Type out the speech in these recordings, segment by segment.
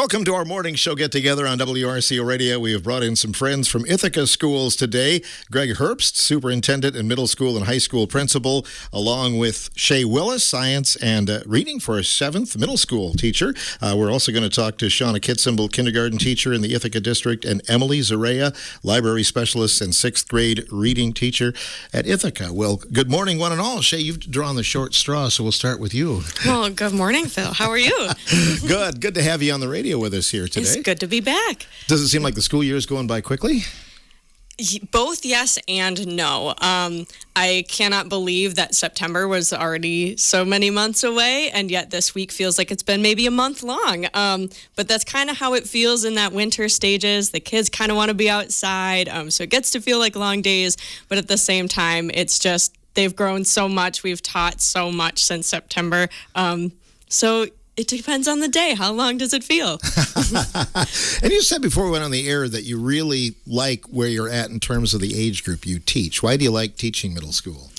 Welcome to our morning show get-together on WRCO Radio. We have brought in some friends from Ithaca Schools today. Greg Herbst, superintendent and middle school and high school principal, along with Shay Willis, science and reading for a 7th middle school teacher. We're also going to talk to Shauna Kitsimble, kindergarten teacher in the Ithaca District, and Emily Zarea, library specialist and 6th grade reading teacher at Ithaca. Well, good morning, one and all. Shay, you've drawn the short straw, so we'll start with you. Well, good morning, Phil. How are you? Good to have you on the radio with us here today. It's good to be back. Does it seem like the school year is going by quickly? Both yes and no. I cannot believe that September was already so many months away, and yet this week feels like it's been maybe a month long. But that's kind of how it feels in that winter stages. The kids kind of want to be outside, so it gets to feel like long days, but at the same time, it's just they've grown so much. We've taught so much since September. So it depends on the day. How long does it feel? And you said before we went on the air that you really like where you're at in terms of the age group you teach. Why do you like teaching middle school?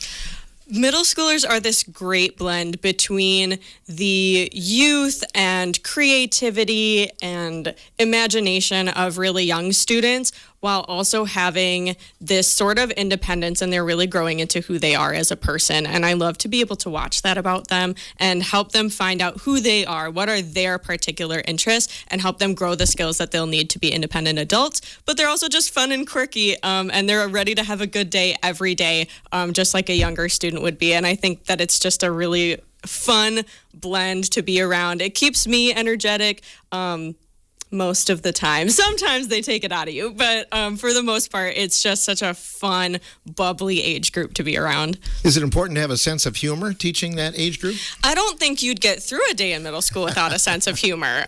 Middle schoolers are this great blend between the youth and creativity and imagination of really young students, while also having this sort of independence, and they're really growing into who they are as a person. And I love to be able to watch that about them and help them find out who they are, what are their particular interests, and help them grow the skills that they'll need to be independent adults. But they're also just fun and quirky, and they're ready to have a good day every day, just like a younger student would be. And I think that it's just a really fun blend to be around. It keeps me energetic, most of the time. Sometimes they take it out of you, but for the most part, it's just such a fun, bubbly age group to be around. Is it important to have a sense of humor teaching that age group? I don't think you'd get through a day in middle school without a sense of humor.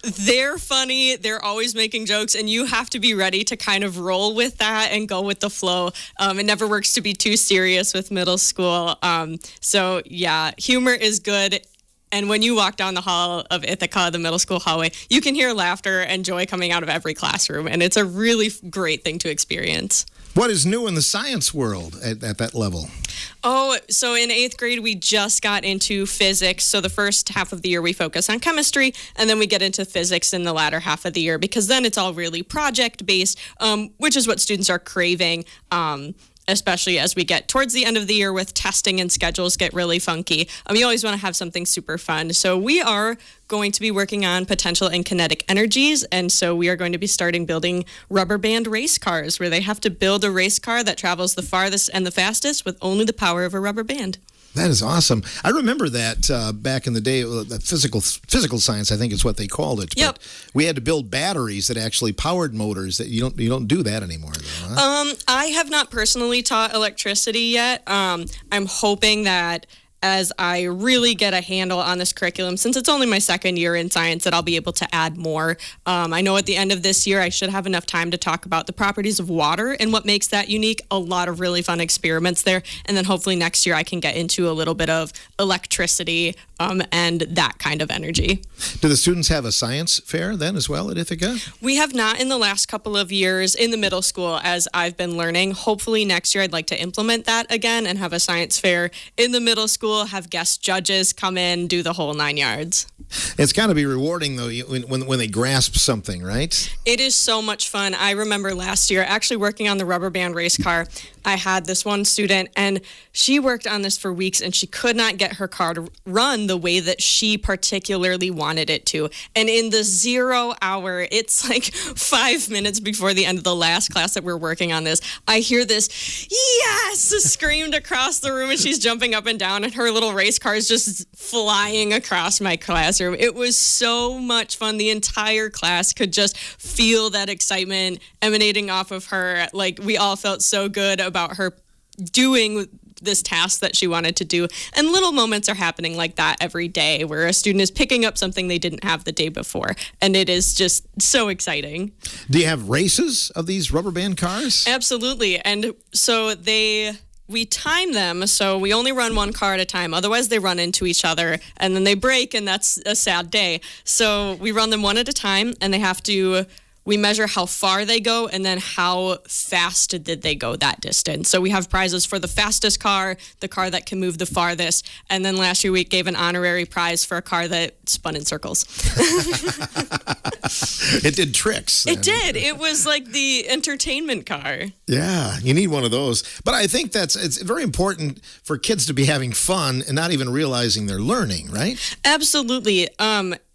They're funny, they're always making jokes, and you have to be ready to kind of roll with that and go with the flow. It never works to be too serious with middle school. So yeah, humor is good. And when you walk down the hall of Ithaca, the middle school hallway, you can hear laughter and joy coming out of every classroom. And it's a really great thing to experience. What is new in the science world at that level? Oh, so in 8th grade, we just got into physics. So the first half of the year, we focus on chemistry, and then we get into physics in the latter half of the year, because then it's all really project-based, which is what students are craving, especially as we get towards the end of the year with testing and schedules get really funky. You always want to have something super fun. So we are going to be working on potential and kinetic energies, and so we are going to be starting building rubber band race cars, where they have to build a race car that travels the farthest and the fastest with only the power of a rubber band. That is awesome. I remember that back in the day, the physical science, I think is what they called it. Yep. But we had to build batteries that actually powered motors. That you don't do that anymore, though, huh? I have not personally taught electricity yet. I'm hoping that as I really get a handle on this curriculum, since it's only my second year in science, that I'll be able to add more. I know at the end of this year, I should have enough time to talk about the properties of water and what makes that unique. A lot of really fun experiments there. And then hopefully next year I can get into a little bit of electricity and that kind of energy. Do the students have a science fair then as well at Ithaca? We have not in the last couple of years in the middle school, as I've been learning. Hopefully next year I'd like to implement that again and have a science fair in the middle school, have guest judges come in, do the whole 9 yards. It's got to be rewarding, though, when they grasp something, right? It is so much fun. I remember last year actually working on the rubber band race car. I had this one student, and she worked on this for weeks, and she could not get her car to run the way that she particularly wanted it to. And in the 0 hour, it's like 5 minutes before the end of the last class that we're working on this, I hear this, yes, screamed across the room, and she's jumping up and down, and her little race car is just flying across my classroom. It was so much fun. The entire class could just feel that excitement emanating off of her. Like, we all felt so good about her doing this task that she wanted to do. And little moments are happening like that every day, where a student is picking up something they didn't have the day before. And it is just so exciting. Do you have races of these rubber band cars? Absolutely. And so we time them, so we only run one car at a time. Otherwise, they run into each other, and then they break, and that's a sad day. So we run them one at a time, and they have to we measure how far they go and then how fast did they go that distance. So we have prizes for the fastest car, the car that can move the farthest, and then last year we gave an honorary prize for a car that spun in circles. It did tricks. It did. It was like the entertainment car. Yeah, you need one of those. But I think it's very important for kids to be having fun and not even realizing they're learning, right? Absolutely.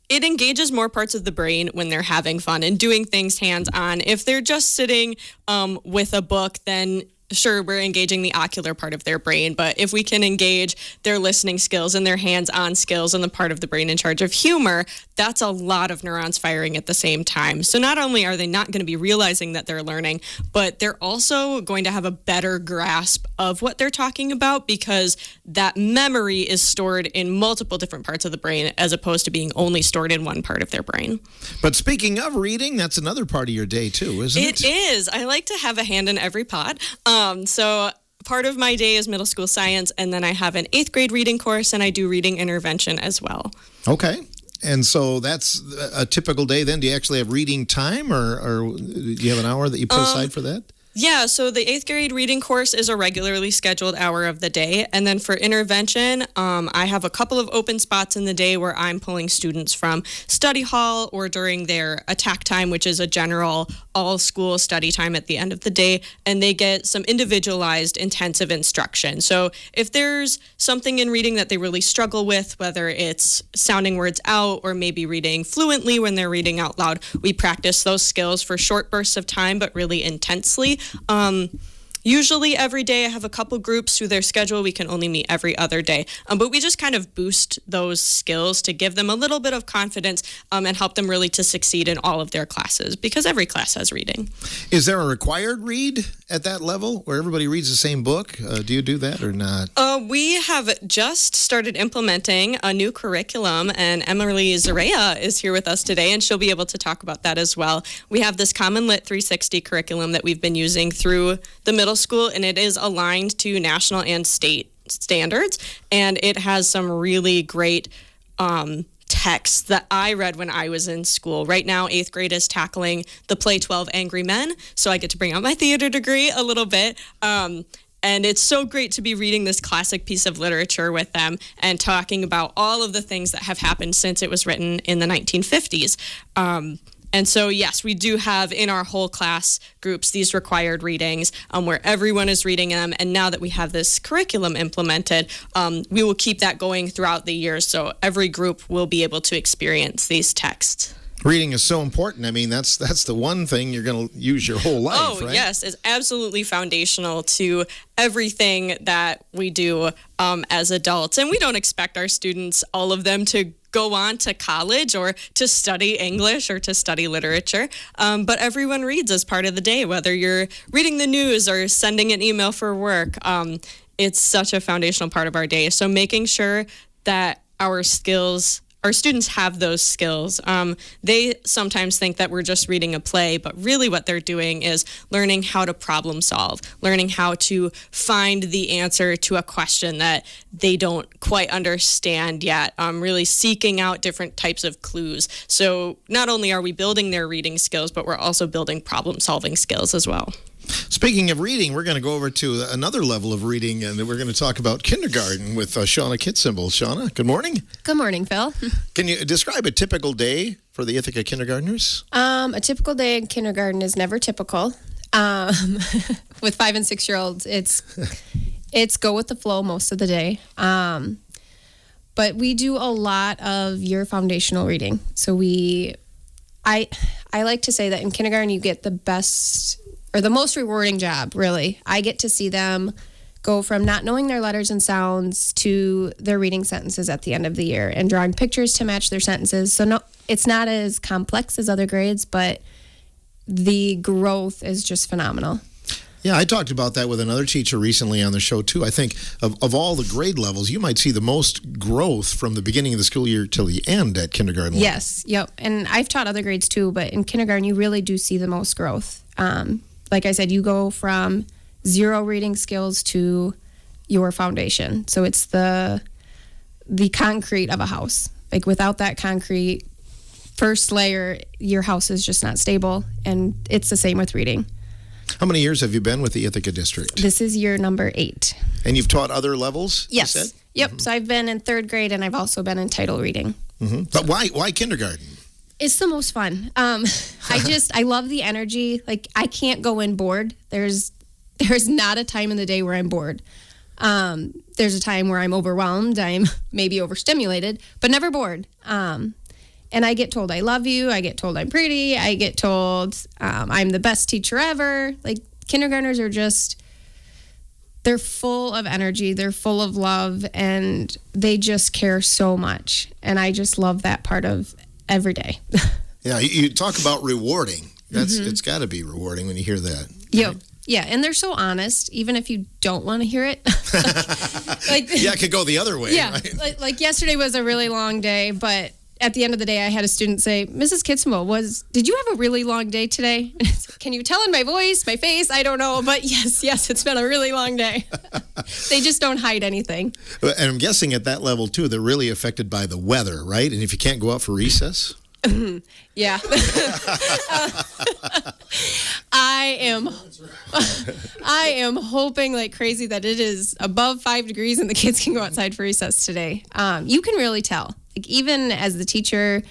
It engages more parts of the brain when they're having fun and doing things hands-on. If they're just sitting with a book, then sure, we're engaging the ocular part of their brain, but if we can engage their listening skills and their hands-on skills and the part of the brain in charge of humor, that's a lot of neurons firing at the same time. So not only are they not going to be realizing that they're learning, but they're also going to have a better grasp of what they're talking about because that memory is stored in multiple different parts of the brain as opposed to being only stored in one part of their brain. But speaking of reading, that's another part of your day too, isn't it? It is. I like to have a hand in every pot. So part of my day is middle school science, and then I have an 8th grade reading course, and I do reading intervention as well. Okay. And so that's a typical day then. Do you actually have reading time, or do you have an hour that you put aside for that? Yeah, so the 8th grade reading course is a regularly scheduled hour of the day. And then for intervention, I have a couple of open spots in the day where I'm pulling students from study hall or during their attack time, which is a general all-school study time at the end of the day. And they get some individualized intensive instruction. So if there's something in reading that they really struggle with, whether it's sounding words out or maybe reading fluently when they're reading out loud, we practice those skills for short bursts of time, but really intensely. Usually every day I have a couple groups through their schedule. We can only meet every other day. But we just kind of boost those skills to give them a little bit of confidence and help them really to succeed in all of their classes because every class has reading. Is there a required read at that level where everybody reads the same book? Do you do that or not? We have just started implementing a new curriculum, and Emily Zarea is here with us today, and she'll be able to talk about that as well. We have this Common Lit 360 curriculum that we've been using through the middle school, and it is aligned to national and state standards, and it has some really great texts that I read when I was in school. Right now, 8th grade is tackling the play 12 Angry Men, so I get to bring out my theater degree a little bit. And it's so great to be reading this classic piece of literature with them and talking about all of the things that have happened since it was written in the 1950s. And so, yes, we do have in our whole class groups these required readings where everyone is reading them. And now that we have this curriculum implemented, we will keep that going throughout the year. So every group will be able to experience these texts. Reading is so important. I mean, that's the one thing you're going to use your whole life, right? Yes. It's absolutely foundational to everything that we do as adults. And we don't expect our students, all of them, to go on to college or to study English or to study literature. But everyone reads as part of the day, whether you're reading the news or sending an email for work. It's such a foundational part of our day. So making sure that our students have those skills. They sometimes think that we're just reading a play, but really what they're doing is learning how to problem solve, learning how to find the answer to a question that they don't quite understand yet, really seeking out different types of clues. So not only are we building their reading skills, but we're also building problem solving skills as well. Speaking of reading, we're going to go over to another level of reading, and we're going to talk about kindergarten with Shauna Kitsimble. Shauna, good morning. Good morning, Phil. Can you describe a typical day for the Ithaca kindergartners? A typical day in kindergarten is never typical. With 5 and 6 year olds, it's go with the flow most of the day. But we do a lot of your foundational reading. So I like to say that in kindergarten you get the best or the most rewarding job, really. I get to see them go from not knowing their letters and sounds to their reading sentences at the end of the year and drawing pictures to match their sentences. So no, it's not as complex as other grades, but the growth is just phenomenal. Yeah, I talked about that with another teacher recently on the show, too. I think of all the grade levels, you might see the most growth from the beginning of the school year till the end at kindergarten level. Yes, yep. And I've taught other grades, too, but in kindergarten, you really do see the most growth. Like I said, you go from 0 reading skills to your foundation. So it's the concrete of a house. Like without that concrete, first layer, your house is just not stable. And it's the same with reading. How many years have you been with the Ithaca District? This is year number 8. And you've taught other levels? Yes. You said? Yep. So I've been in 3rd grade, and I've also been in title reading. But why kindergarten? It's the most fun. I love the energy. Like, I can't go in bored. There's not a time in the day where I'm bored. There's a time where I'm overwhelmed. I'm maybe overstimulated, but never bored. And I get told I love you. I get told I'm pretty. I get told I'm the best teacher ever. Like, kindergartners are just, they're full of energy. They're full of love, and they just care so much. And I just love that part of every day. Yeah, you talk about rewarding. It's got to be rewarding when you hear that. Yep. Yeah, and they're so honest, even if you don't want to hear it. Yeah, it could go the other way. Yeah, right? like yesterday was a really long day, but at the end of the day, I had a student say, Mrs. Kitsenville, did you have a really long day today? Can you tell in my voice, my face? I don't know, but yes, it's been a really long day. They just don't hide anything. And I'm guessing at that level, too, they're really affected by the weather, right? And if you can't go out for recess? Yeah. I am hoping like crazy that it is above 5 degrees and the kids can go outside for recess today. You can really tell. Like, even as the teacher,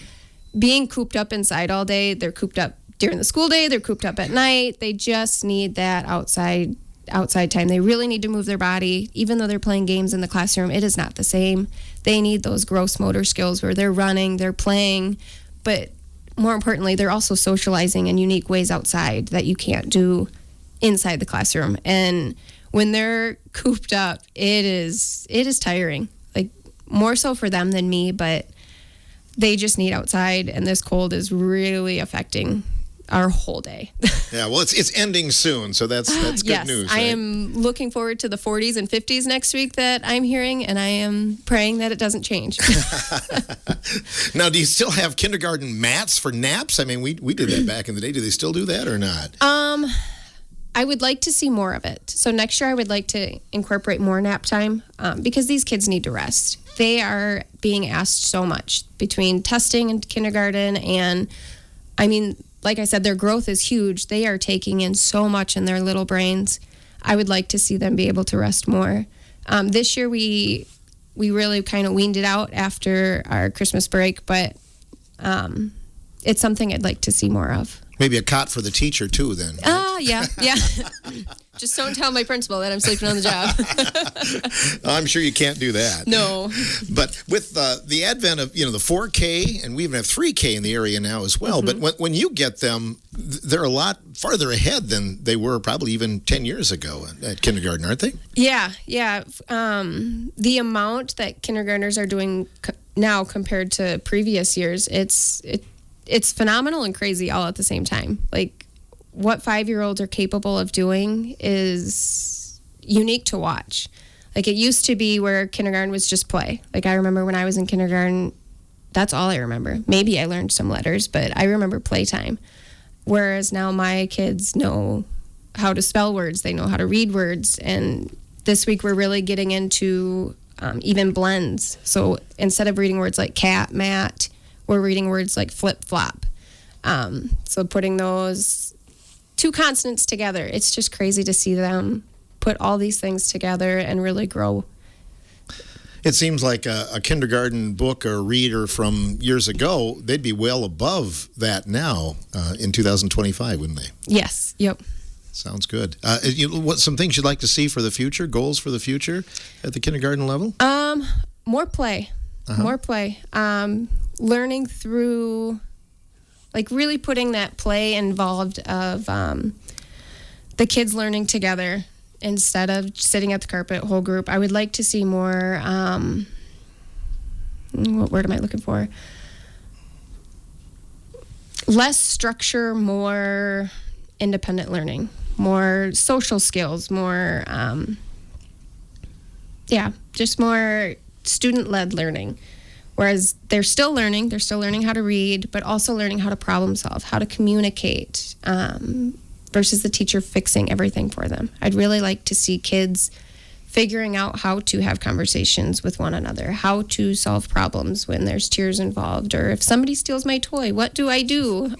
being cooped up inside all day, they're cooped up during the school day, they're cooped up at night. They just need that outside time. They really need to move their body. Even though they're playing games in the classroom, it is not the same. They need those gross motor skills where they're running, they're playing, but more importantly, they're also socializing in unique ways outside that you can't do inside the classroom. And when they're cooped up, it is tiring. Like, more so for them than me, but they just need outside, and this cold is really affecting our whole day. Yeah, well, it's ending soon, so that's good yes, news. I right? am looking forward to the 40s and 50s next week that I'm hearing, and I am praying that it doesn't change. Now, do you still have kindergarten mats for naps? I mean, we did that back in the day. Do they still do that or not? I would like to see more of it. So next year I would like to incorporate more nap time because these kids need to rest. They are being asked so much between testing and kindergarten, and I mean, like I said, their growth is huge. They are taking in so much in their little brains. I would like to see them be able to rest more. This year we really kind of weaned it out after our Christmas break, but it's something I'd like to see more of. Maybe a cot for the teacher, too, then. Yeah. Just don't tell my principal that I'm sleeping on the job. I'm sure you can't do that. No. But with the advent of, the 4K, and we even have 3K in the area now as well, but when you get them, they're a lot farther ahead than they were probably even 10 years ago at kindergarten, aren't they? Yeah. The amount that kindergartners are doing now compared to previous years, it's phenomenal and crazy all at the same time. Like, what 5-year-olds are capable of doing is unique to watch. Like, it used to be where kindergarten was just play. Like, I remember when I was in kindergarten, that's all I remember. Maybe I learned some letters, but I remember playtime. Whereas now my kids know how to spell words. They know how to read words. And this week we're really getting into even blends. So instead of reading words like cat, mat, we're reading words like flip-flop. So putting those 2 consonants together, it's just crazy to see them put all these things together and really grow. It seems like a kindergarten book or reader from years ago, they'd be well above that now in 2025, wouldn't they? Yes, yep. Sounds good. What some things you'd like to see for the future, goals for the future at the kindergarten level? More play. More play. Learning through, like, really putting that play involved of the kids learning together instead of sitting at the carpet, whole group. I would like to see more, what word am I looking for? Less structure, more independent learning, more social skills, more, just more student-led learning. Whereas they're still learning how to read, but also learning how to problem solve, how to communicate, versus the teacher fixing everything for them. I'd really like to see kids figuring out how to have conversations with one another, how to solve problems when there's tears involved, or if somebody steals my toy, what do I do?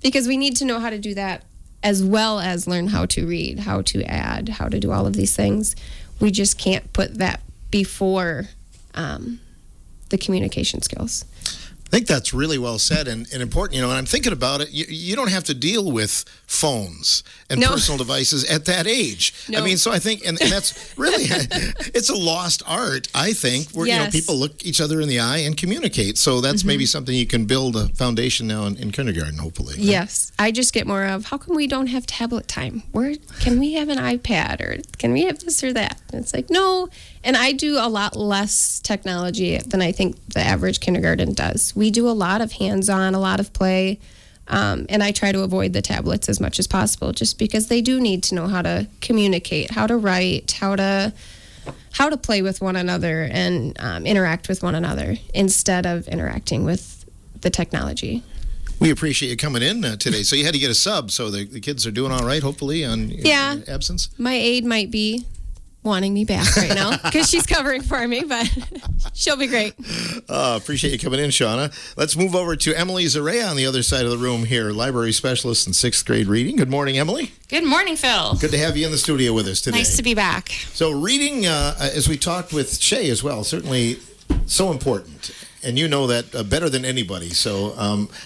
Because we need to know how to do that as well as learn how to read, how to add, how to do all of these things. We just can't put that before the communication skills. I think that's really well said and important. And I'm thinking about it, you don't have to deal with phones and personal devices at that age. No. I mean, so I think, and that's really, it's a lost art, I think, where people look each other in the eye and communicate. So that's maybe something you can build a foundation now in kindergarten, hopefully. Yes. I just get more of, how come we don't have tablet time? Can we have an iPad, or can we have this or that? And it's like, no. And I do a lot less technology than I think the average kindergarten does. We do a lot of hands-on, a lot of play, and I try to avoid the tablets as much as possible, just because they do need to know how to communicate, how to write, how to play with one another and interact with one another instead of interacting with the technology. We appreciate you coming in today. So you had to get a sub, so the kids are doing all right, hopefully, on your absence? My aide might be wanting me back right now because she's covering for me, but she'll be great. Appreciate you coming in, Shauna. Let's move over to Emily Zarea on the other side of the room here, library specialist in 6th grade reading. Good morning, Emily. Good morning, Phil. Good to have you in the studio with us today. Nice to be back. So reading, as we talked with Shay as well, certainly so important. And you know that better than anybody. So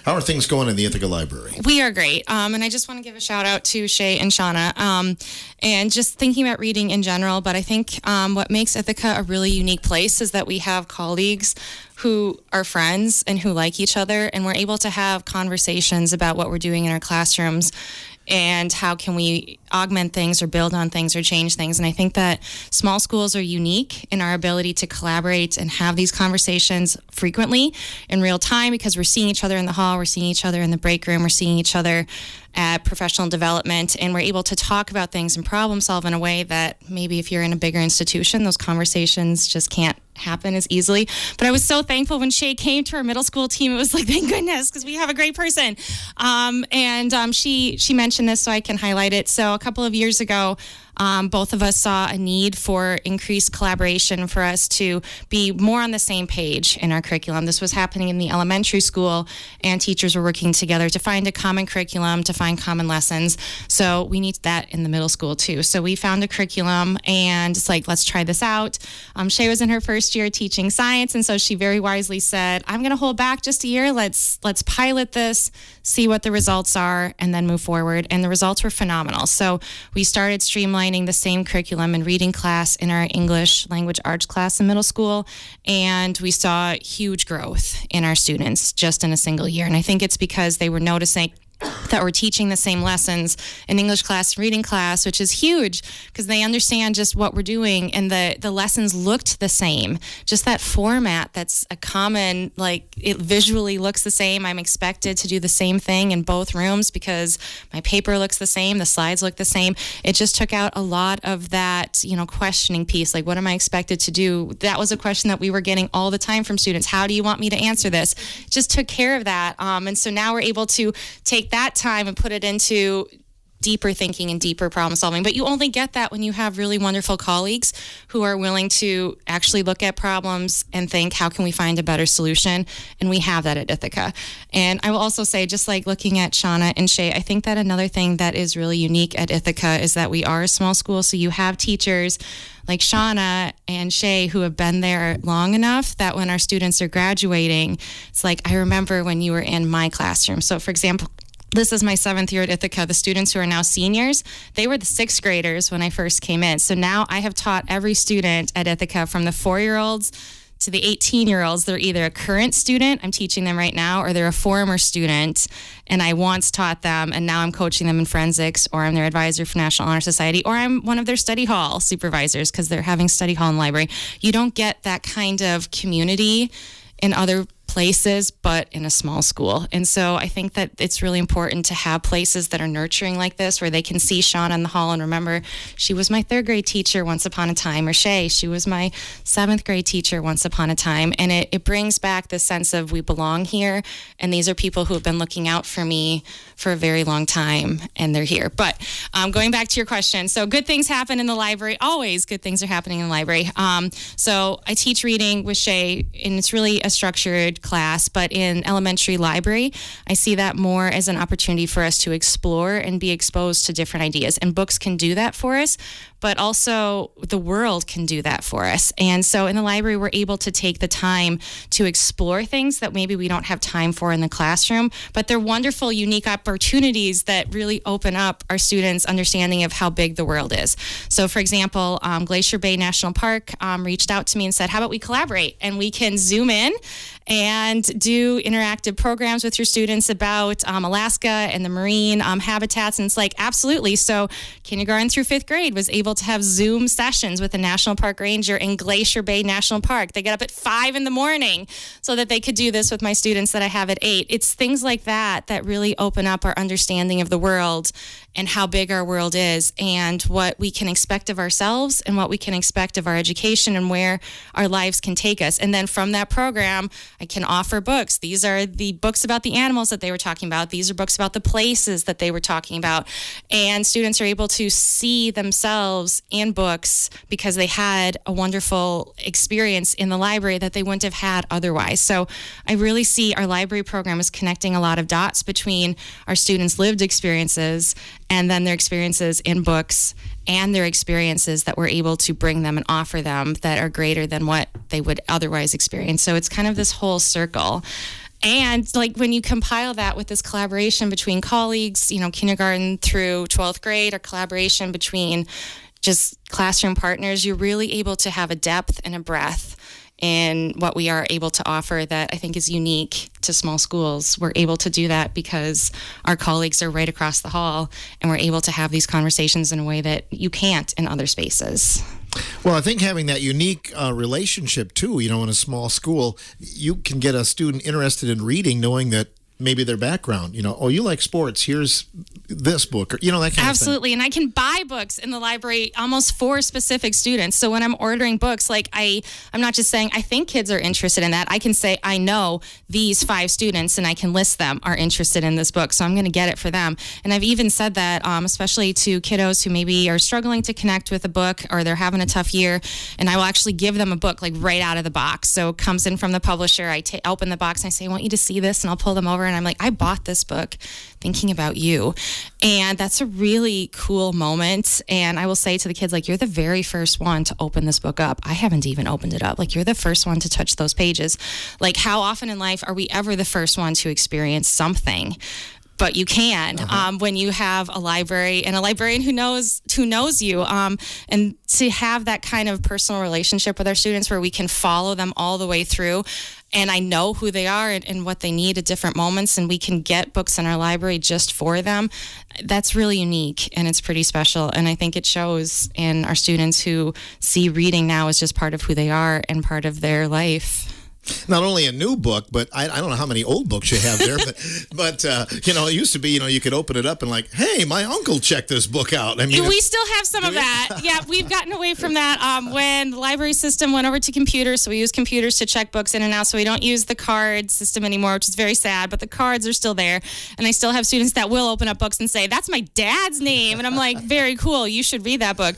how are things going in the Ithaca Library? We are great. And I just want to give a shout out to Shay and Shauna. And just thinking about reading in general. But I think what makes Ithaca a really unique place is that we have colleagues who are friends and who like each other. And we're able to have conversations about what we're doing in our classrooms and how can we augment things or build on things or change things. And I think that small schools are unique in our ability to collaborate and have these conversations frequently in real time, because we're seeing each other in the hall, we're seeing each other in the break room, we're seeing each other at professional development, and we're able to talk about things and problem solve in a way that maybe if you're in a bigger institution, those conversations just can't happen as easily. But I was so thankful when Shay came to our middle school team. It was like, thank goodness, because we have a great person. She mentioned this, so I can highlight it. So a couple of years ago, both of us saw a need for increased collaboration for us to be more on the same page in our curriculum. This was happening in the elementary school, and teachers were working together to find a common curriculum, to find common lessons. So we need that in the middle school too. So we found a curriculum, and it's like, let's try this out. Shay was in her first year teaching science, and so she very wisely said, I'm going to hold back just a year. Let's pilot this, see what the results are, and then move forward. And the results were phenomenal. So we started streamlining the same curriculum in reading class in our English language arts class in middle school, and we saw huge growth in our students just in a single year. And I think it's because they were noticing that we're teaching the same lessons in English class, reading class, which is huge because they understand just what we're doing, and the lessons looked the same. Just that format that's a common, like it visually looks the same. I'm expected to do the same thing in both rooms because my paper looks the same, the slides look the same. It just took out a lot of that, questioning piece. Like, what am I expected to do? That was a question that we were getting all the time from students. How do you want me to answer this? It just took care of that. And so now we're able to take that time and put it into deeper thinking and deeper problem solving. But you only get that when you have really wonderful colleagues who are willing to actually look at problems and think, how can we find a better solution? And we have that at Ithaca. And I will also say, just like looking at Shauna and Shay, I think that another thing that is really unique at Ithaca is that we are a small school. So you have teachers like Shauna and Shay who have been there long enough that when our students are graduating, it's like, I remember when you were in my classroom. So for example, this is my 7th year at Ithaca. The students who are now seniors, they were the 6th graders when I first came in. So now I have taught every student at Ithaca, from the 4-year-olds to the 18-year-olds. They're either a current student, I'm teaching them right now, or they're a former student, and I once taught them, and now I'm coaching them in forensics, or I'm their advisor for National Honor Society, or I'm one of their study hall supervisors because they're having study hall in the library. You don't get that kind of community in other places, but in a small school. And so I think that it's really important to have places that are nurturing like this, where they can see Sean in the hall and remember, she was my 3rd grade teacher once upon a time, or Shay, she was my 7th grade teacher once upon a time. And it brings back the sense of we belong here, and these are people who have been looking out for me for a very long time, and they're here. But going back to your question, so good things happen in the library. Always good things are happening in the library. So I teach reading with Shay, and it's really a structured class, but in elementary library, I see that more as an opportunity for us to explore and be exposed to different ideas. And books can do that for us, but also the world can do that for us. And so in the library, we're able to take the time to explore things that maybe we don't have time for in the classroom, but they're wonderful, unique opportunities that really open up our students' understanding of how big the world is. So for example, Glacier Bay National Park reached out to me and said, how about we collaborate and we can Zoom in and do interactive programs with your students about Alaska and the marine habitats. And it's like, absolutely. So kindergarten through 5th grade was able to have Zoom sessions with a National Park Ranger in Glacier Bay National Park. They get up at 5 a.m. so that they could do this with my students that I have at 8. It's things like that that really open up our understanding of the world and how big our world is, and what we can expect of ourselves and what we can expect of our education and where our lives can take us. And then from that program, I can offer books. These are the books about the animals that they were talking about. These are books about the places that they were talking about. And students are able to see themselves in books because they had a wonderful experience in the library that they wouldn't have had otherwise. So I really see our library program as connecting a lot of dots between our students' lived experiences and then their experiences in books and their experiences that we're able to bring them and offer them that are greater than what they would otherwise experience. So it's kind of this whole circle. And like when you compile that with this collaboration between colleagues, kindergarten through 12th grade, or collaboration between just classroom partners, you're really able to have a depth and a breadth in what we are able to offer that I think is unique to small schools. We're able to do that because our colleagues are right across the hall, and we're able to have these conversations in a way that you can't in other spaces. Well, I think having that unique relationship too, in a small school, you can get a student interested in reading knowing that maybe their background, oh, you like sports, here's this book, or, that kind of thing. Absolutely. And I can buy books in the library almost for specific students. So when I'm ordering books, like I'm not just saying, I think kids are interested in that. I can say, I know these 5 students and I can list them are interested in this book. So I'm going to get it for them. And I've even said that, especially to kiddos who maybe are struggling to connect with a book or they're having a tough year. And I will actually give them a book like right out of the box. So it comes in from the publisher. I open the box and I say, I want you to see this. And I'll pull them over and I'm like, I bought this book thinking about you. And that's a really cool moment. And I will say to the kids, like, you're the very first one to open this book up. I haven't even opened it up. Like, you're the first one to touch those pages. Like, how often in life are we ever the first one to experience something? But you can when you have a library and a librarian who knows you, and to have that kind of personal relationship with our students where we can follow them all the way through. And I know who they are and what they need at different moments, and we can get books in our library just for them. That's really unique, and it's pretty special. And I think it shows in our students who see reading now as just part of who they are and part of their life. Not only a new book, but I don't know how many old books you have there, but it used to be, you could open it up and like, hey, my uncle checked this book out. I mean, we still have some of that. Yeah, we've gotten away from that when the library system went over to computers. So we use computers to check books in and out. So we don't use the card system anymore, which is very sad, but the cards are still there. And I still have students that will open up books and say, that's my dad's name. And I'm like, very cool. You should read that book.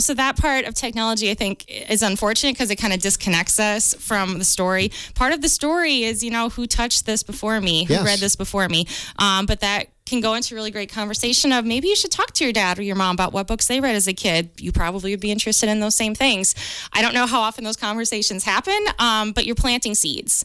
So that part of technology, I think, is unfortunate because it kind of disconnects us from the story. Part of the story is, who touched this before me, who read this before me. But that can go into a really great conversation of maybe you should talk to your dad or your mom about what books they read as a kid. You probably would be interested in those same things. I don't know how often those conversations happen, but you're planting seeds.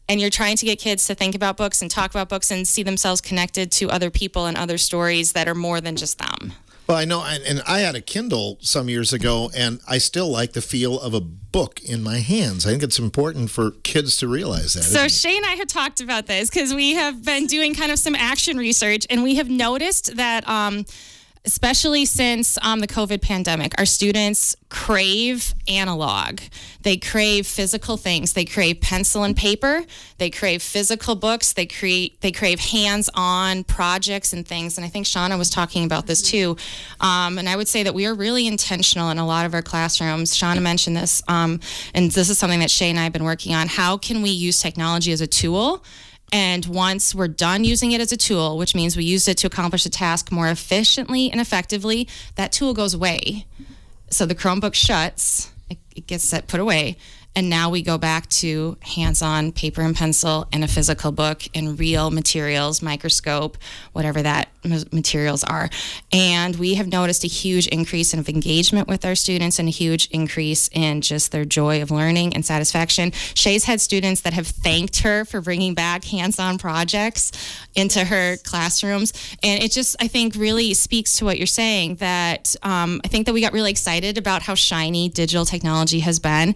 And you're trying to get kids to think about books and talk about books and see themselves connected to other people and other stories that are more than just them. Well, I know, and I had a Kindle some years ago, and I still like the feel of a book in my hands. I think it's important for kids to realize that. So Shay and I had talked about this because we have been doing kind of some action research, and we have noticed that especially since the COVID pandemic, our students crave analog. They crave physical things. They crave pencil and paper. They crave physical books. They crave hands-on projects and things. And I think Shauna was talking about this too. And I would say that we are really intentional in a lot of our classrooms. Shauna mentioned this, and this is something that Shay and I have been working on. How can we use technology as a tool? And once we're done using it as a tool, which means we used it to accomplish a task more efficiently and effectively, that tool goes away. So the Chromebook shuts, it gets put away, and now we go back to hands-on paper and pencil and a physical book and real materials, microscope, whatever that materials are. And we have noticed a huge increase in engagement with our students and a huge increase in just their joy of learning and satisfaction. Shay's had students that have thanked her for bringing back hands-on projects into her classrooms. And it just, I think, really speaks to what you're saying, that I think that we got really excited about how shiny digital technology has been,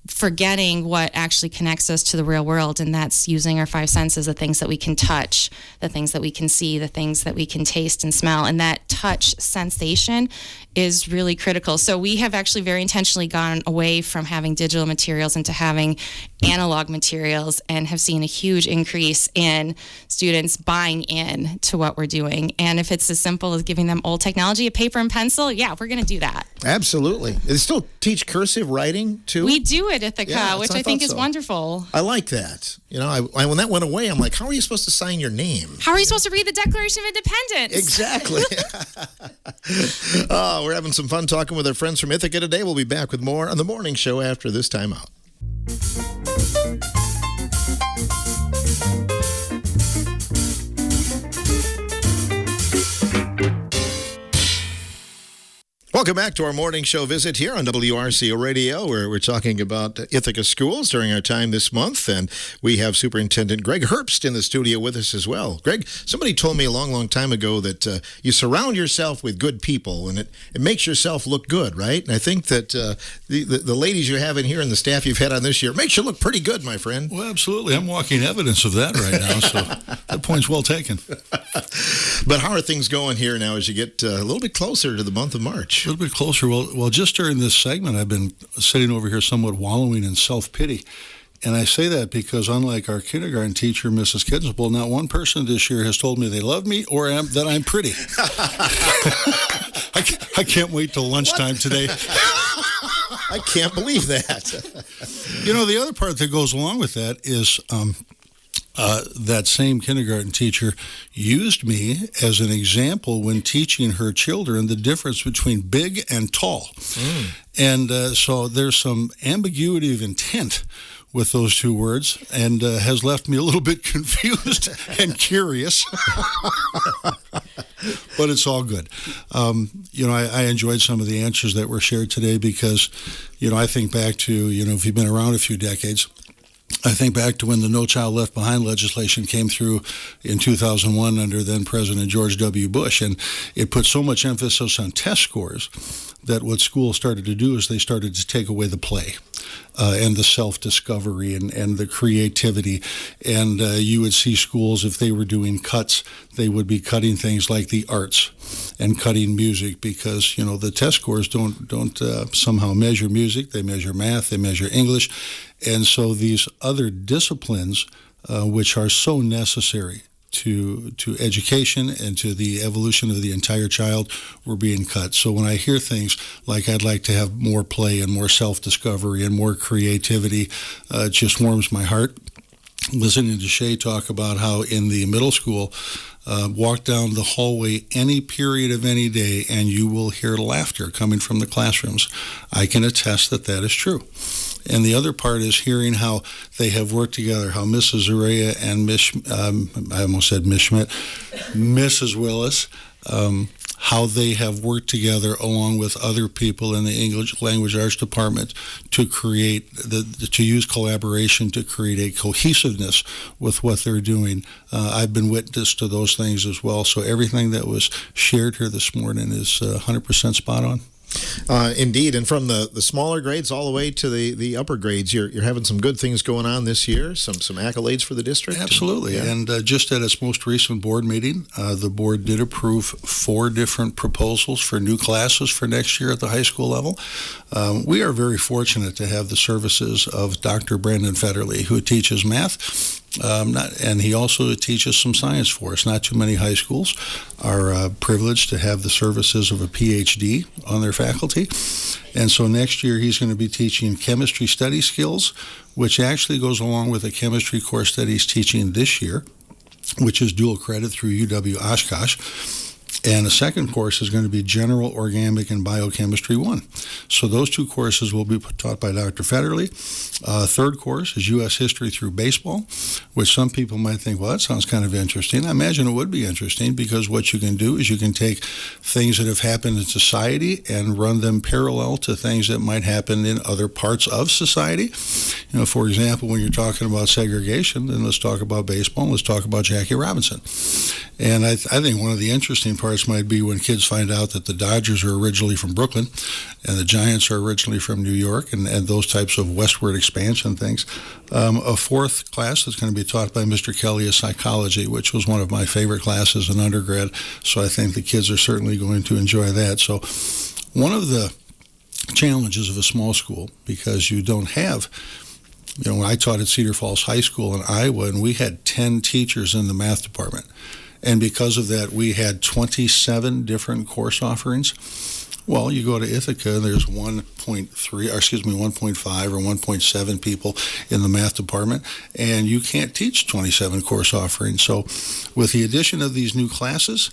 forgetting what actually connects us to the real world, and that's using our five senses, the things that we can touch, the things that we can see, the things that we can taste and smell. And that touch sensation is really critical. So we have actually very intentionally gone away from having digital materials into having analog materials, and have seen a huge increase in students buying in to what we're doing. And if it's as simple as giving them old technology, a paper and pencil, yeah, we're going to do that. Absolutely. They still teach cursive writing too? We do at Ithaca, Yeah, which I I think thought is so. wonderful. I like that. You know, when that went away, I'm like, how are you supposed to sign your name? How are you supposed to read the Declaration of Independence? Exactly. Oh, we're having some fun talking with our friends from Ithaca today. We'll be back with more on the morning show after this time out. Welcome back to our morning show visit here on WRCO Radio, where we're talking about Ithaca Schools during our time this month. And we have Superintendent Greg Herbst in the studio with us as well. Greg, somebody told me a long, long time ago that you surround yourself with good people, and it makes yourself look good, right? And I think that the ladies you have in here and the staff you've had on this year makes you look pretty good, my friend. Well, absolutely. I'm walking evidence of that right now, so that point's well taken. But how are things going here now as you get a little bit closer to the month of March? A little bit closer. Well, just during this segment, I've been sitting over here somewhat wallowing in self-pity. And I say that because unlike our kindergarten teacher, Mrs. Kidsable, not one person this year has told me they love me or that I'm pretty. I can't wait till lunchtime today. I can't believe that. You know, the other part that goes along with that is that same kindergarten teacher used me as an example when teaching her children the difference between big and tall. And so there's some ambiguity of intent with those two words, and has left me a little bit confused and curious. But it's all good. You know, I enjoyed some of the answers that were shared today because, you know, I think back to, you know, if you've been around a few decades, I think back to when the No Child Left Behind legislation came through in 2001 under then President George W. Bush, and it put so much emphasis on test scores that what schools started to do is they started to take away the play and the self-discovery and the creativity. And you would see schools, if they were doing cuts, they would be cutting things like the arts and cutting music because, you know, the test scores don't somehow measure music. They measure math, they measure English. And so these other disciplines, which are so necessary to education and to the evolution of the entire child, were being cut. So when I hear things like I'd like to have more play and more self-discovery and more creativity, it just warms my heart. Listening to Shay talk about how in the middle school, walk down the hallway any period of any day and you will hear laughter coming from the classrooms. I can attest that that is true. And the other part is hearing how they have worked together, how Mrs. Urea and I almost said Miss Schmidt, Mrs. Willis, how they have worked together along with other people in the English Language Arts Department to create, to use collaboration to create a cohesiveness with what they're doing. I've been witness to those things as well. So everything that was shared here this morning is 100% spot on. Indeed, and from the smaller grades all the way to the upper grades, you're having some good things going on this year. Some accolades for the district. Absolutely, and just at its most recent board meeting, the board did approve 4 different proposals for new classes for next year at the high school level. We are very fortunate to have the services of Dr. Brandon Federley, who teaches math. And he also teaches some science for us. Not too many high schools are privileged to have the services of a PhD on their faculty. And so next year he's going to be teaching chemistry study skills, which actually goes along with a chemistry course that he's teaching this year, which is dual credit through UW Oshkosh. And the second course is going to be General Organic and Biochemistry 1. So those 2 courses will be taught by Dr. Federley. Third course is U.S. History through Baseball, which some people might think, well, that sounds kind of interesting. I imagine it would be interesting because what you can do is you can take things that have happened in society and run them parallel to things that might happen in other parts of society. You know, for example, when you're talking about segregation, then let's talk about baseball and let's talk about Jackie Robinson. And I think one of the interesting parts might be when kids find out that the Dodgers are originally from Brooklyn and the Giants are originally from New York and those types of westward expansion things. A fourth class that's going to be taught by Mr. Kelly is psychology, which was one of my favorite classes in undergrad. So I think the kids are certainly going to enjoy that. So one of the challenges of a small school, because you don't have, you know, when I taught at Cedar Falls High School in Iowa, and we had 10 teachers in the math department. And because of that, we had 27 different course offerings. Well, you go to Ithaca, there's 1.5 or 1.7 people in the math department, and you can't teach 27 course offerings. So with the addition of these new classes,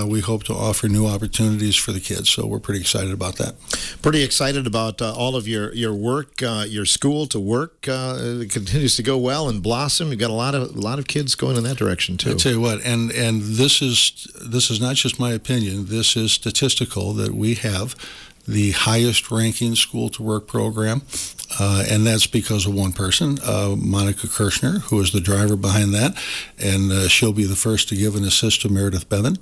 we hope to offer new opportunities for the kids. So we're pretty excited about that. Pretty excited about all of your work, your school to work. It continues to go well and blossom. You've got a lot of kids going in that direction too. I tell you what, and this is not just my opinion. This is statistical that we have the highest ranking school to work program, and that's because of one person, Monica Kirshner, who is the driver behind that, and she'll be the first to give an assist to Meredith Bevan,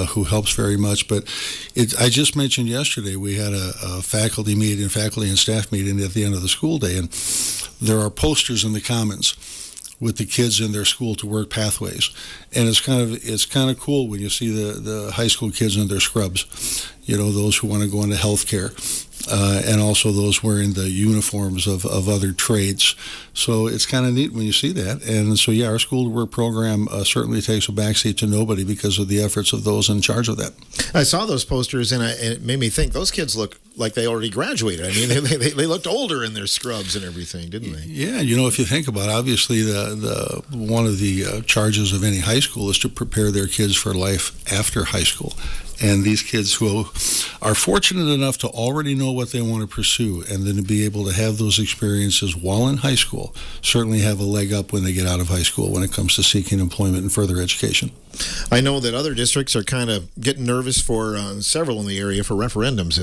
who helps very much. But I just mentioned yesterday we had a faculty and staff meeting at the end of the school day, and there are posters in the Commons with the kids in their school to work pathways, and it's kind of cool when you see the high school kids in their scrubs, you know, those who want to go into healthcare, and also those wearing the uniforms of other trades. So it's kind of neat when you see that. And so, yeah, our school to work program certainly takes a backseat to nobody because of the efforts of those in charge of that. I saw those posters, and it made me think those kids look like they already graduated. I mean, they looked older in their scrubs and everything, didn't they? Yeah, you know, if you think about it, obviously the one of the charges of any high school is to prepare their kids for life after high school. And these kids who are fortunate enough to already know what they want to pursue and then to be able to have those experiences while in high school certainly have a leg up when they get out of high school when it comes to seeking employment and further education. I know that other districts are kind of getting nervous for several in the area for referendums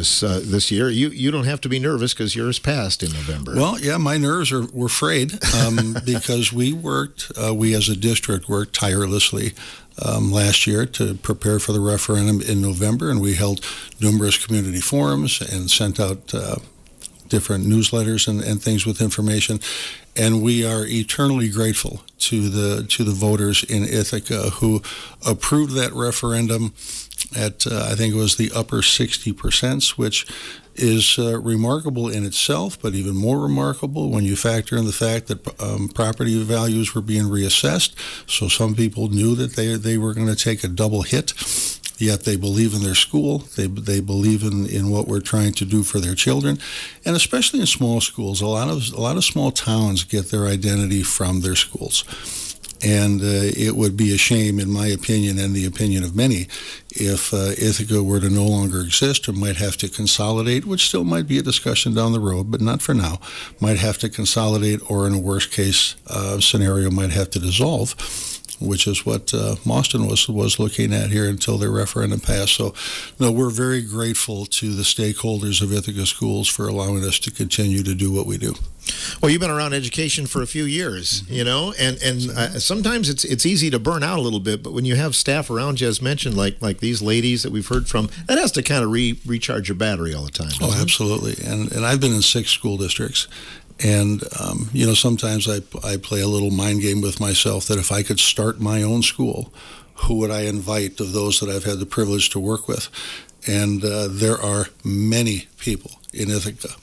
this year. You don't have to be nervous because yours passed in November. Well, yeah, my nerves were frayed because we as a district worked tirelessly last year to prepare for the referendum in November, and we held numerous community forums and sent out different newsletters and things with information. And we are eternally grateful to the voters in Ithaca who approved that referendum at, I think it was the upper 60%, which is remarkable in itself, but even more remarkable when you factor in the fact that property values were being reassessed. So some people knew that they were going to take a double hit, yet they believe in their school. They believe in what we're trying to do for their children, and especially in small schools, a lot of small towns get their identity from their schools. And it would be a shame, in my opinion and the opinion of many, if Ithaca were to no longer exist or might have to consolidate, which still might be a discussion down the road, but not for now, might have to consolidate or in a worst case scenario might have to dissolve. which is what Mauston was looking at here until their referendum passed. So, no, we're very grateful to the stakeholders of Ithaca Schools for allowing us to continue to do what we do. Well, you've been around education for a few years, and sometimes it's easy to burn out a little bit, but when you have staff around you, as mentioned, like these ladies that we've heard from, that has to kind of recharge your battery all the time. Oh, absolutely. And I've been in 6 school districts. And, sometimes I play a little mind game with myself that if I could start my own school, who would I invite of those that I've had the privilege to work with? And there are many people in Ithaca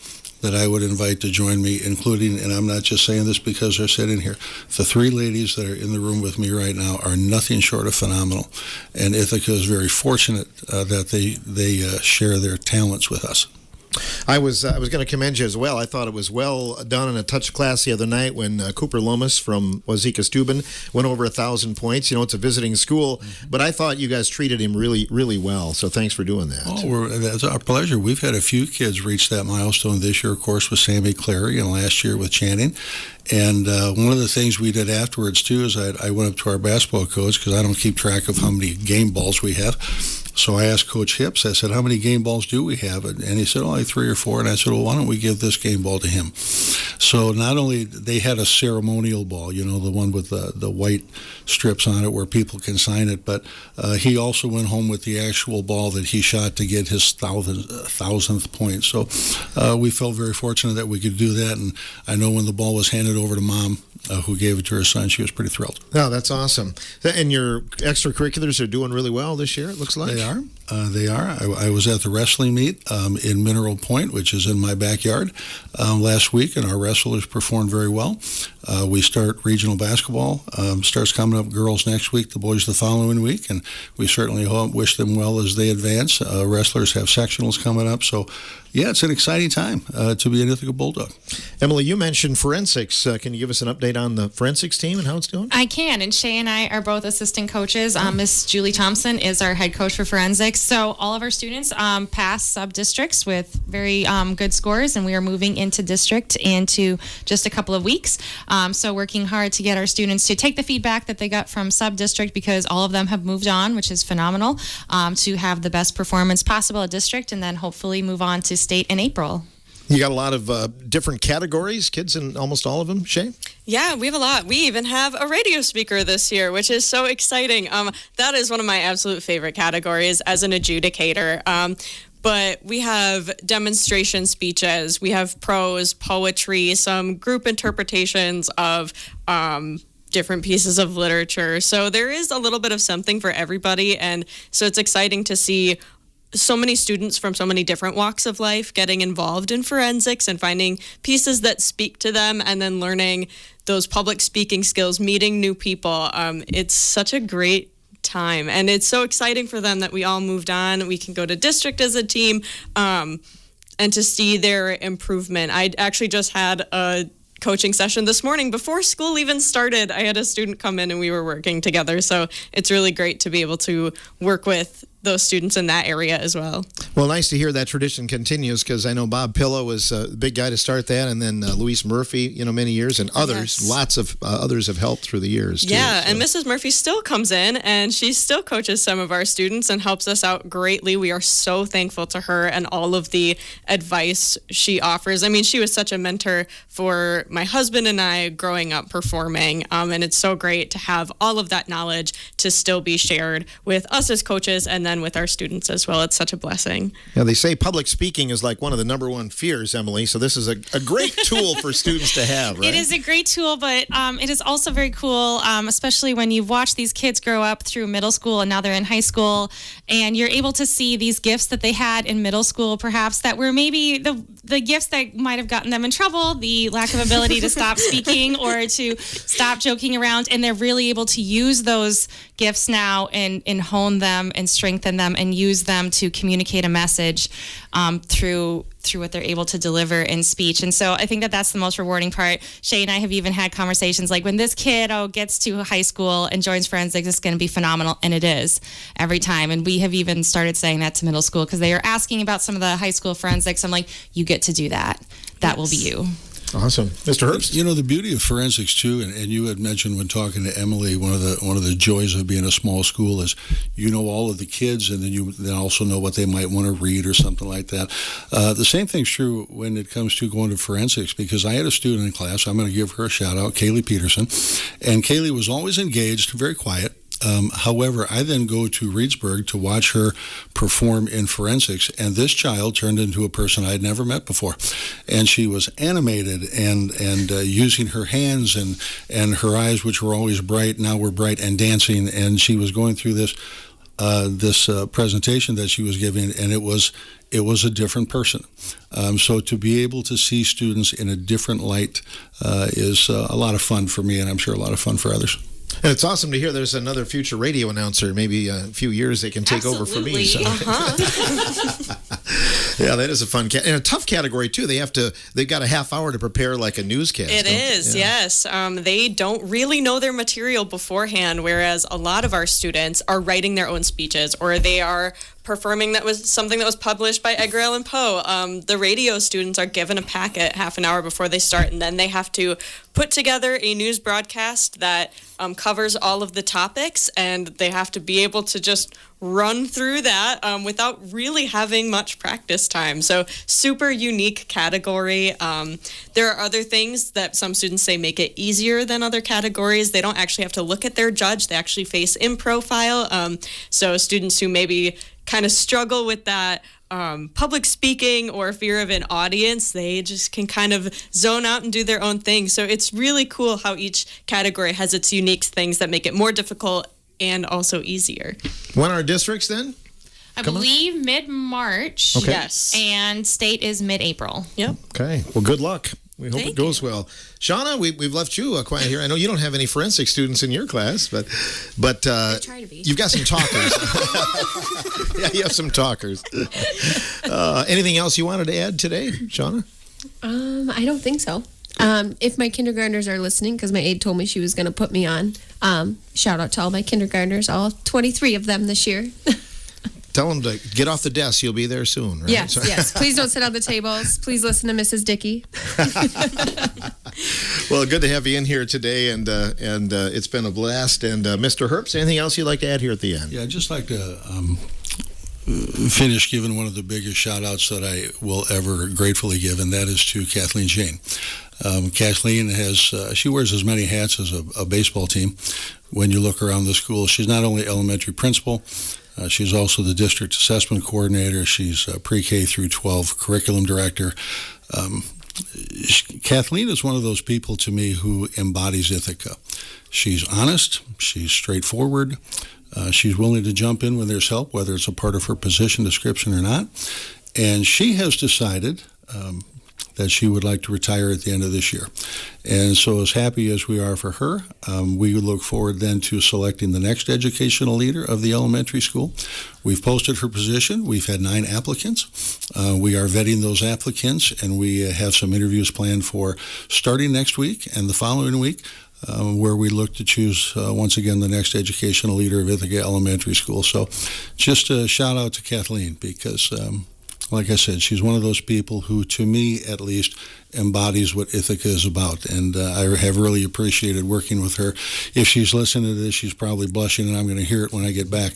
that I would invite to join me, including, and I'm not just saying this because they're sitting here, the 3 ladies that are in the room with me right now are nothing short of phenomenal. And Ithaca is very fortunate that they share their talents with us. I was going to commend you as well. I thought it was well done in a touch class the other night when Cooper Lomas from Wazeeka Steuben went over 1,000 points. It's a visiting school, but I thought you guys treated him really, really well. So thanks for doing that. Oh, that's our pleasure. We've had a few kids reach that milestone this year, of course, with Sammy Clary, and last year with Channing. And one of the things we did afterwards, too, is I went up to our basketball coach, because I don't keep track of how many game balls we have. So I asked Coach Hips, I said, how many game balls do we have? And he said, only 3 or 4. And I said, well, why don't we give this game ball to him? So not only they had a ceremonial ball, the one with the white strips on it where people can sign it, but he also went home with the actual ball that he shot to get his 1,000th point. So we felt very fortunate that we could do that. And I know when the ball was handed over to Mom, who gave it to her son, she was pretty thrilled. Oh, that's awesome. And your extracurriculars are doing really well this year, it looks like. They are. They are. I was at the wrestling meet in Mineral Point, which is in my backyard, last week, and our wrestlers performed very well. We start regional basketball. Starts coming up, girls next week, the boys the following week, and we certainly wish them well as they advance. Wrestlers have sectionals coming up, so yeah, it's an exciting time to be an Ithaca Bulldog. Emily, you mentioned forensics. Can you give us an update on the forensics team and how it's doing? I can, and Shay and I are both assistant coaches. Miss Julie Thompson is our head coach for forensics. So all of our students pass sub-districts with very good scores, and we are moving into district into just a couple of weeks. So working hard to get our students to take the feedback that they got from sub-district, because all of them have moved on, which is phenomenal, to have the best performance possible at district, and then hopefully move on to state in April. You got a lot of different categories, kids in almost all of them, Shay? Yeah, we have a lot. We even have a radio speaker this year, which is so exciting. That is one of my absolute favorite categories as an adjudicator. But we have demonstration speeches, we have prose, poetry, some group interpretations of different pieces of literature. So there is a little bit of something for everybody. And so it's exciting to see so many students from so many different walks of life getting involved in forensics and finding pieces that speak to them, and then learning those public speaking skills, meeting new people. It's such a great time, and it's so exciting for them that we all moved on. We can go to district as a team, and to see their improvement. I actually just had a coaching session this morning before school even started. I had a student come in and we were working together. So it's really great to be able to work with those students in that area as well. Well, nice to hear that tradition continues, because I know Bob Pillow was the big guy to start that, and then Luis Murphy, many years, and others, Yes. lots of others have helped through the years, too. Yeah, So. and Mrs. Murphy still comes in, and she still coaches some of our students and helps us out greatly. We are so thankful to her and all of the advice she offers. I mean, she was such a mentor for my husband and I growing up performing, and it's so great to have all of that knowledge to still be shared with us as coaches, and then with our students as well. It's such a blessing. Yeah, they say public speaking is like one of the number one fears, Emily. So this is a great tool for students to have, right? It is a great tool, but it is also very cool, especially when you've watched these kids grow up through middle school and now they're in high school, and you're able to see these gifts that they had in middle school, perhaps, that were maybe the gifts that might have gotten them in trouble, the lack of ability to stop speaking or to stop joking around, and they're really able to use those gifts now and hone them and strengthen them and use them to communicate a message through what they're able to deliver in speech. And so I think that that's the most rewarding part. Shay and I have even had conversations like, when this kid gets to high school and joins forensics, it's going to be phenomenal. And it is every time. And we have even started saying that to middle school, because they are asking about some of the high school forensics. I'm like, you get to do that. That will be you. Awesome. Mr. Herbst? You know, the beauty of forensics, too, and you had mentioned when talking to Emily, one of the joys of being a small school is you know all of the kids, and then you then also know what they might want to read or something like that. The same thing's true when it comes to going to forensics, because I had a student in class, I'm going to give her a shout-out, Kaylee Peterson, and Kaylee was always engaged, very quiet. However, I then go to Reedsburg to watch her perform in forensics, and this child turned into a person I had never met before. And she was animated and using her hands and her eyes, which were always bright, now were bright and dancing. And she was going through this presentation that she was giving, and it was a different person. So to be able to see students in a different light is a lot of fun for me, and I'm sure a lot of fun for others. And it's awesome to hear there's another future radio announcer. Maybe a few years they can take over for me. So. Yeah, that is a fun and a tough category too. They've got a half hour to prepare like a newscast. It is, yes. They don't really know their material beforehand, whereas a lot of our students are writing their own speeches, or they are performing something that was published by Edgar Allan Poe. The radio students are given a packet half an hour before they start, and then they have to put together a news broadcast that covers all of the topics, and they have to be able to just run through that without really having much practice time. So super unique category. There are other things that some students say make it easier than other categories. They don't actually have to look at their judge. They actually face in profile. So students who maybe kind of struggle with that public speaking or fear of an audience, they just can kind of zone out and do their own thing. So it's really cool how each category has its unique things that make it more difficult and also easier. When are districts then? I believe mid-March. Okay. Yes. And state is mid-April. Yep. Okay. Well, good luck. We hope Thank it goes well. Shauna, we've left you quiet here. I know you don't have any forensic students in your class, but try to be. You've got some talkers. Yeah, you have some talkers. Anything else you wanted to add today, Shauna? I don't think so. If my kindergartners are listening, because my aide told me she was going to put me on, shout out to all my kindergartners, all 23 of them this year. Tell them to get off the desk. You'll be there soon, right? Yes, yes. Please don't sit on the tables. Please listen to Mrs. Dickey. Well, good to have you in here today, and it's been a blast. And Mr. Herbst, anything else you'd like to add here at the end? Yeah, I'd just like to finish giving one of the biggest shout-outs that I will ever gratefully give, and that is to Kathleen Shane. Kathleen she wears as many hats as a baseball team. When you look around the school, she's not only elementary principal, she's also the district assessment coordinator. She's pre-K through 12 curriculum director. Kathleen is one of those people to me who embodies Ithaca. She's honest. She's straightforward. She's willing to jump in when there's help, whether it's a part of her position description or not. And she has decided that she would like to retire at the end of this year. And so as happy as we are for her, we look forward then to selecting the next educational leader of the elementary school. We've posted her position. We've had 9 applicants. We are vetting those applicants, and we have some interviews planned for starting next week and the following week, where we look to choose, once again, the next educational leader of Ithaca Elementary School. So just a shout out to Kathleen, because like I said, she's one of those people who, to me at least, embodies what Ithaca is about. And I have really appreciated working with her. If she's listening to this, she's probably blushing, and I'm going to hear it when I get back.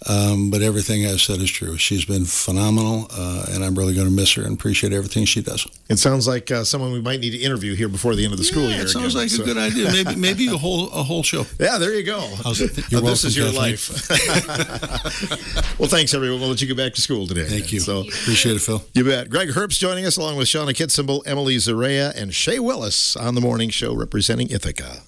But everything I've said is true. She's been phenomenal, and I'm really going to miss her and appreciate everything she does. It sounds like someone we might need to interview here before the end of the school year. It sounds like a good idea. Maybe a whole show. Yeah, there you go. You're welcome, this is your Kathleen. life. Well, thanks, everyone. We'll let you get back to school today. Thank you. So, Appreciate it, Phil. You bet. Greg Herbst joining us, along with Shauna Kitsimble, Emily Zarea, and Shay Willis on the morning show representing Ithaca.